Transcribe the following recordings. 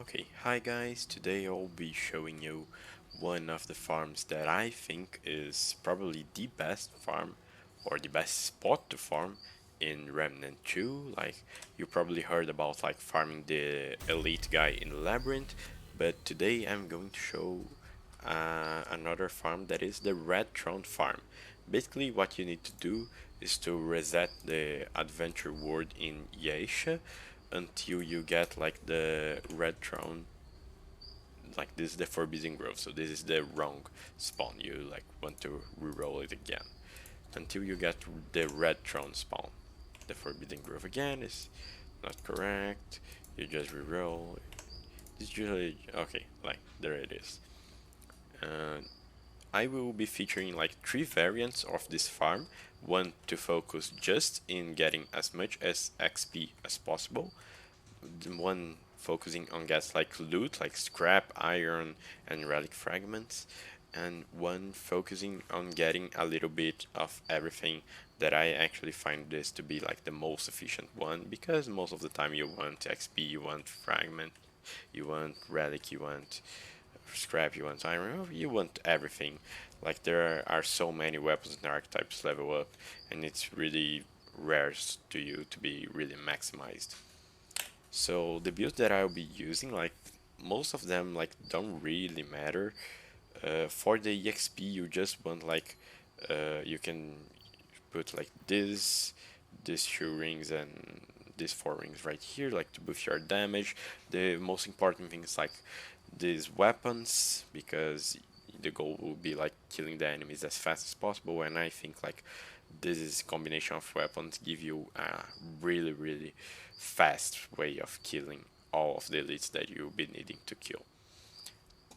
Okay, hi guys, today I'll be showing you one of the farms that I think is probably the best farm or the best spot to farm in Remnant 2. Like, you probably heard about like farming the elite guy in Labyrinth, but today I'm going to show another farm that is the Red Throne farm. Basically what you need to do is to reset the adventure world in Yaisha until you get like the red throne, like this is the forbidden grove, so this is the wrong spawn. You like want to reroll it again until you get the red throne spawn. The forbidden grove again is not correct. You just reroll. It's usually okay, like there it is. uh, I will be featuring like three variants of this farm. One to focus just in getting as much as XP as possible, one focusing on gets like loot, like scrap, iron, and relic fragments, and one focusing on getting a little bit of everything that I actually find this to be like the most efficient one, because most of the time you want XP, you want fragment, you want relic, you want scrap, you want iron, you want everything. Like there are so many weapons and archetypes level up, and it's really rare to you to be really maximized. So the builds that I'll be using, like most of them, like don't really matter. For the EXP, you just want like you can put like these two rings and these four rings right here, like to boost your damage. The most important thing is like these weapons, because the goal will be like killing the enemies as fast as possible, and I think like this is combination of weapons give you a really fast way of killing all of the elites that you'll be needing to kill.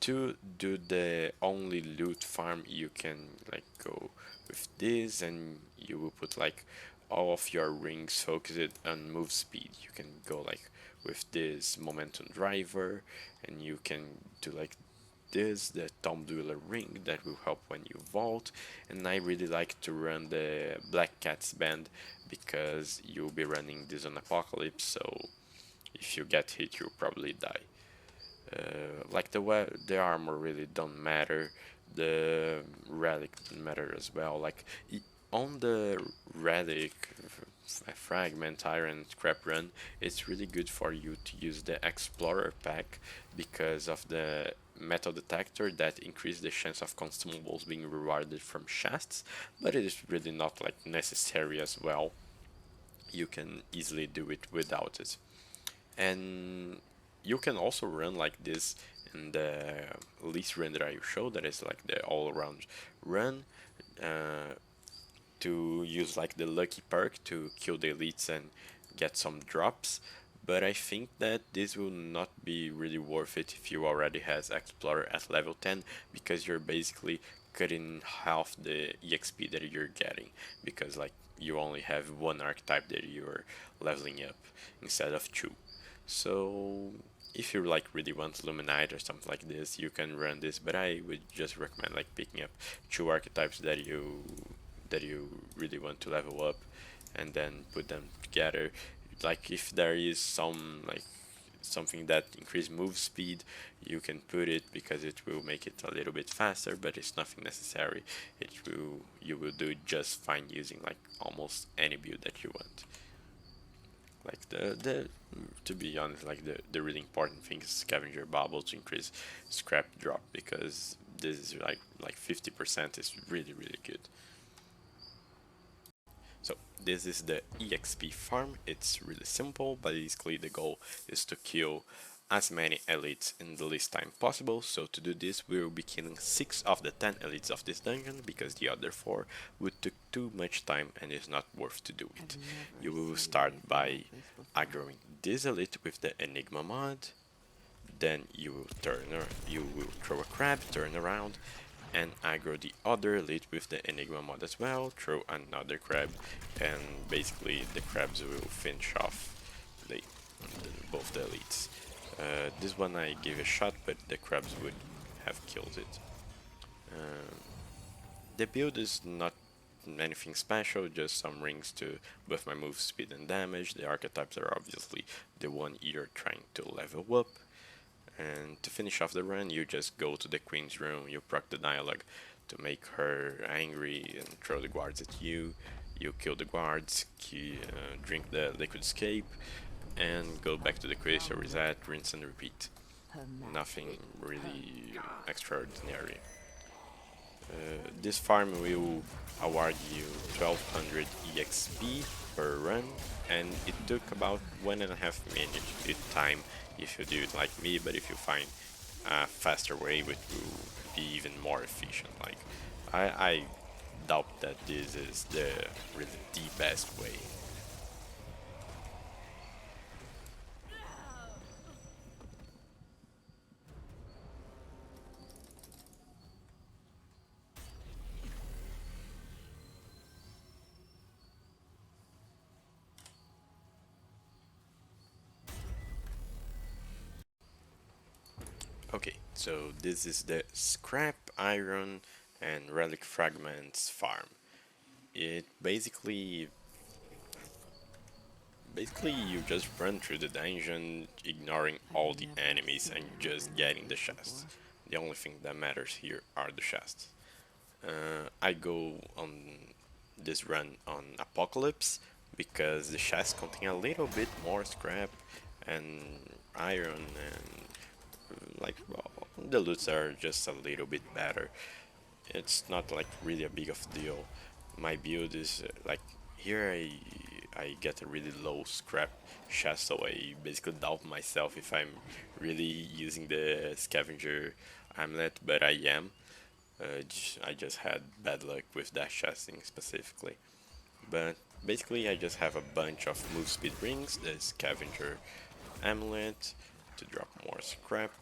To do the only loot farm, you can like go with this, and you will put like all of your rings focused on move speed. You can go like with this momentum driver, and you can do like this, the Tom Dueler ring that will help when you vault. And I really like to run the Black Cat's band because you'll be running this on Apocalypse, so if you get hit you'll probably die. Like the armor really don't matter, the relic doesn't matter as well. Like on the relic fragment iron scrap run, it's really good for you to use the explorer pack because of the metal detector that increase the chance of consumables being rewarded from chests, but it is really not like necessary as well. You can easily do it without it. And you can also run like this in the least run that I show, that is like the all-around run, uh, to use like the lucky perk to kill the elites and get some drops. But I think that this will not be really worth it if you already has Explorer at level 10, because you're basically cutting half the EXP that you're getting, because like you only have one archetype that you're leveling up instead of two. So if you like really want Luminite or something like this, you can run this, but I would just recommend like picking up two archetypes that you really want to level up, and then put them together. Like if there is some like something that increase move speed, you can put it because it will make it a little bit faster, but it's nothing necessary. It will You will do just fine using like almost any build that you want. Like the to be honest, like the really important thing is scavenger bubble to increase scrap drop, because this is like 50% is really good. So this is the EXP farm. It's really simple, but basically the goal is to kill as many elites in the least time possible. So to do this, we will be killing 6 of the 10 elites of this dungeon, because the other 4 would take too much time and is not worth to do it. You will start by aggroing this elite with the Enigma mod, then you will throw a crab, turn around, and aggro the other elite with the Enigma mod as well, throw another crab, and basically the crabs will finish off the, both the elites. This one I gave a shot, but the crabs would have killed it. Um, the build is not anything special, just some rings to buff my move speed and damage. The archetypes are obviously the one you're trying to level up. And to finish off the run, you just go to the queen's room, you proc the dialogue to make her angry and throw the guards at you. You kill the guards, drink the liquid escape, and go back to the crystal, reset, rinse and repeat. Nothing really extraordinary. This farm will award you 1200 EXP per run, and it took about 1.5 minutes each time if you do it like me, but if you find a faster way, it will be even more efficient. Like, I doubt that this is really the best way. Okay, so this is the scrap iron and relic fragments farm. It basically you just run through the dungeon, ignoring all the enemies and just getting the chests. The only thing that matters here are the chests. I go on this run on Apocalypse because the chests contain a little bit more scrap and iron and like well, the loots are just a little bit better. It's not like really a big of deal. My build is like here I get a really low scrap chest, so I basically doubt myself if I'm really using the scavenger amulet, but I am. I just had bad luck with that chesting specifically. But basically I just have a bunch of move speed rings, the scavenger amulet to drop more scrap.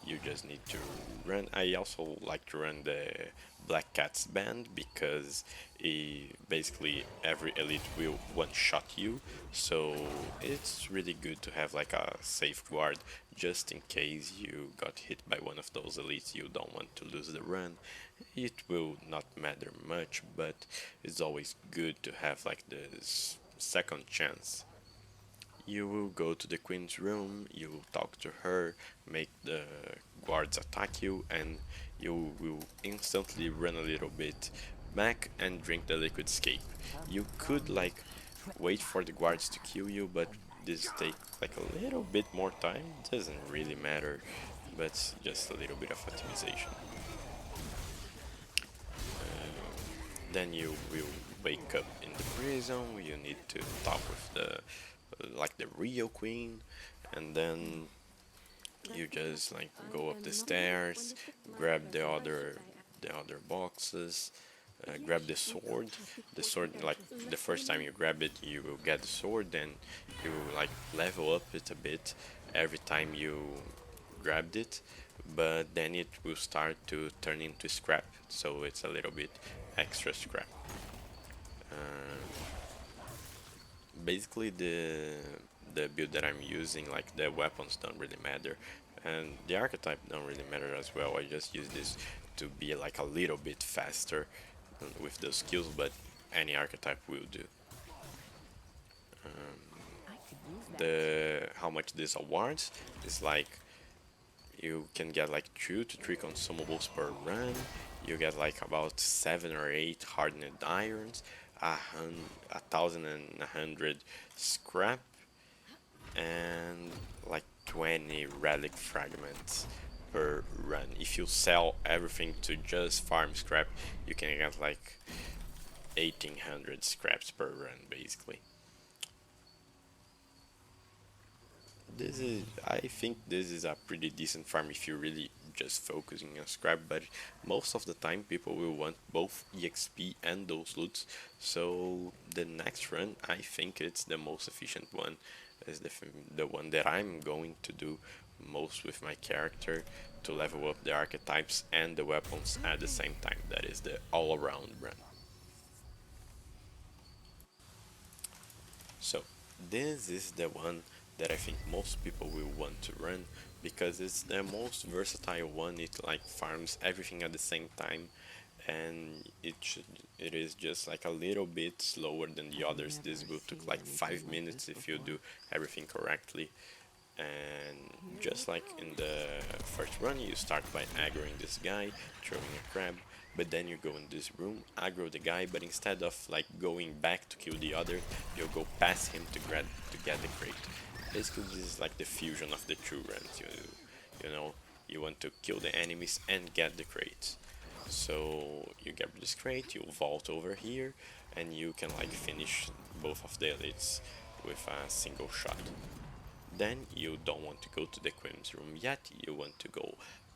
You just need to run. I also like to run the Black Cat's band because basically every elite will one shot you, so it's really good to have like a safeguard just in case you got hit by one of those elites. You don't want to lose the run. It will not matter much, but it's always good to have like this second chance. You will go to the queen's room, you will talk to her, make the guards attack you, and you will instantly run a little bit back and drink the liquid escape. You could like wait for the guards to kill you, but this takes like a little bit more time. Doesn't really matter, but just a little bit of optimization. Then you will wake up in the prison. You need to talk with the like the real queen, and then you just like go up the stairs, grab the other boxes, grab the sword. The sword, like the first time you grab it, you will get the sword. Then you will like level up it a bit every time you grabbed it, but then it will start to turn into scrap. So it's a little bit extra scrap. Basically the build that I'm using, like the weapons don't really matter and the archetype don't really matter as well. I just use this to be like a little bit faster with those skills, but any archetype will do. The how much this awards is like you can get like 2 to 3 consumables per run. You get like about 7 or 8 hardened irons, 1,100 scrap, and like 20 relic fragments per run. If you sell everything to just farm scrap, you can get like 1800 scraps per run basically. I think this is a pretty decent farm if you're really just focusing on scrap, but most of the time people will want both EXP and those loots, so the next run I think it's the most efficient one, is the one that I'm going to do most with my character to level up the archetypes and the weapons at the same time. That is the all-around run. So this is the one that I think most people will want to run because it's the most versatile one. It like farms everything at the same time, and it is just like a little bit slower than the others. This will take like 5 minutes if you do everything correctly. And just like in the first run, you start by aggroing this guy, throwing a crab, but then you go in this room, aggro the guy, but instead of like going back to kill the other, you'll go past him to get the crate. Basically, this is like the fusion of the two runs. You know, you want to kill the enemies and get the crates. So you get this crate, you vault over here, and you can like finish both of the elites with a single shot. Then you don't want to go to the Queen's room yet, you want to go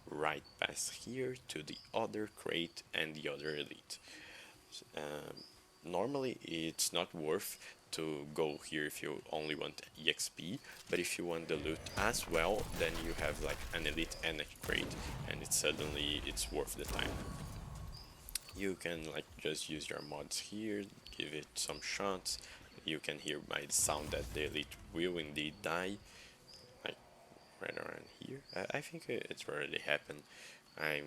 right past here to the other crate and the other elite. Um, Normally it's not worth to go here if you only want EXP, but if you want the loot as well, then you have like an elite and a crate, and it's worth the time. You can like just use your mods here, give it some shots. You can hear by the sound that the elite will indeed die, like right around here. I think it's already happened. I'm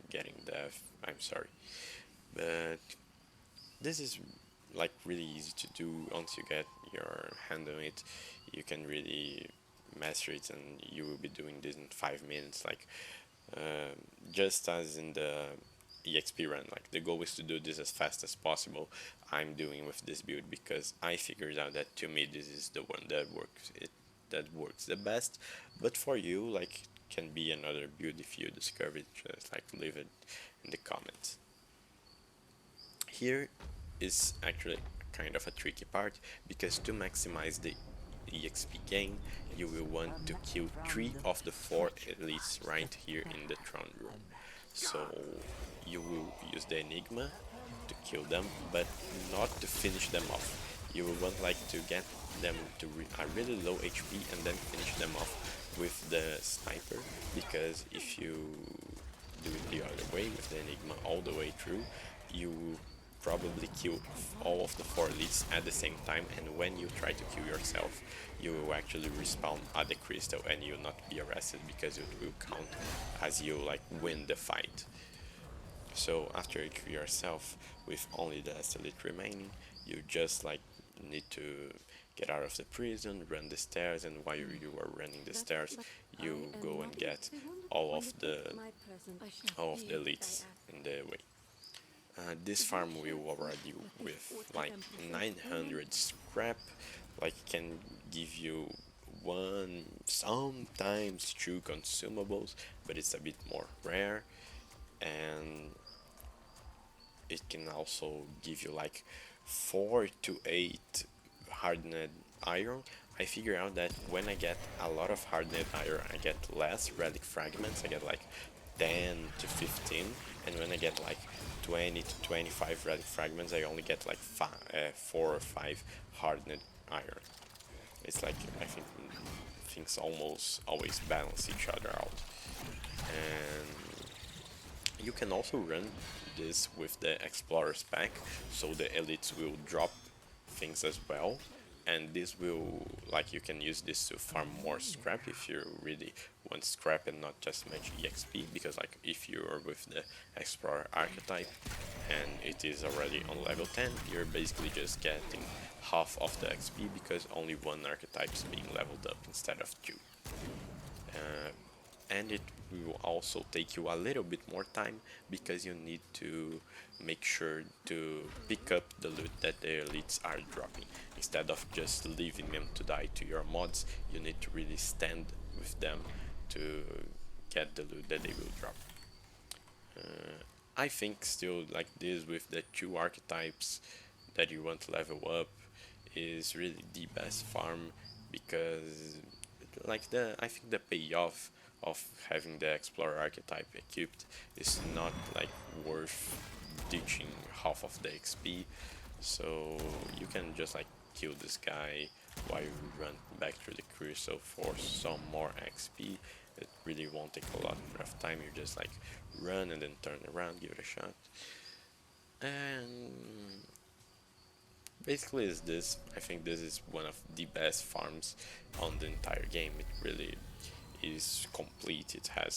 getting deaf. I'm sorry, but this is like really easy to do. Once you get your hand on it, you can really master it, and you will be doing this in 5 minutes. Like uh, just as in the EXP run, like the goal is to do this as fast as possible. I'm doing with this build because I figured out that to me this is the one that works the best. But for you, like, can be another build if you discover it. Just like leave it in the comments. Here is actually kind of a tricky part, because to maximize the EXP gain, you will want to kill 3 of the 4 elites right here in the throne room. So you will use the Enigma to kill them, but not to finish them off. You will want like to get them to a really low HP and then finish them off with the sniper, because if you do it the other way with the Enigma all the way through, you will probably kill all of the 4 elites at the same time, and when you try to kill yourself, you will actually respawn at the crystal and you will not be arrested, because it will count as you like win the fight. So after you kill yourself with only the last elite remaining, you just like need to get out of the prison, run the stairs, and while you are running the stairs, you go and get all of the elites in the way. This farm will already with like 900 scrap, like can give you one, sometimes two consumables, but it's a bit more rare, and it can also give you like 4 to 8 hardened iron. I figure out that when I get a lot of hardened iron, I get less relic fragments. I get like 10 to 15, and when I get like 20 to 25 relic fragments, I only get like 4 or 5 hardened iron. It's like I think things almost always balance each other out. And you can also run this with the Explorer's pack, so the elites will drop things as well, and this will, like, you can use this to farm more scrap if you really want scrap and not just much EXP, because like if you are with the Explorer archetype and it is already on level 10, you're basically just getting half of the XP because only one archetype is being leveled up instead of 2. And it will also take you a little bit more time, because you need to make sure to pick up the loot that the elites are dropping. Instead of just leaving them to die to your mods, you need to really stand with them to get the loot that they will drop. I think still like this with the 2 archetypes that you want to level up is really the best farm, because like I think the payoff of having the Explorer archetype equipped is not like worth ditching half of the XP. So you can just like kill this guy while you run back through the crystal for some more XP. It really won't take a lot of time. You just like run and then turn around, give it a shot. And basically is this. I think this is one of the best farms on the entire game. It really is complete. It has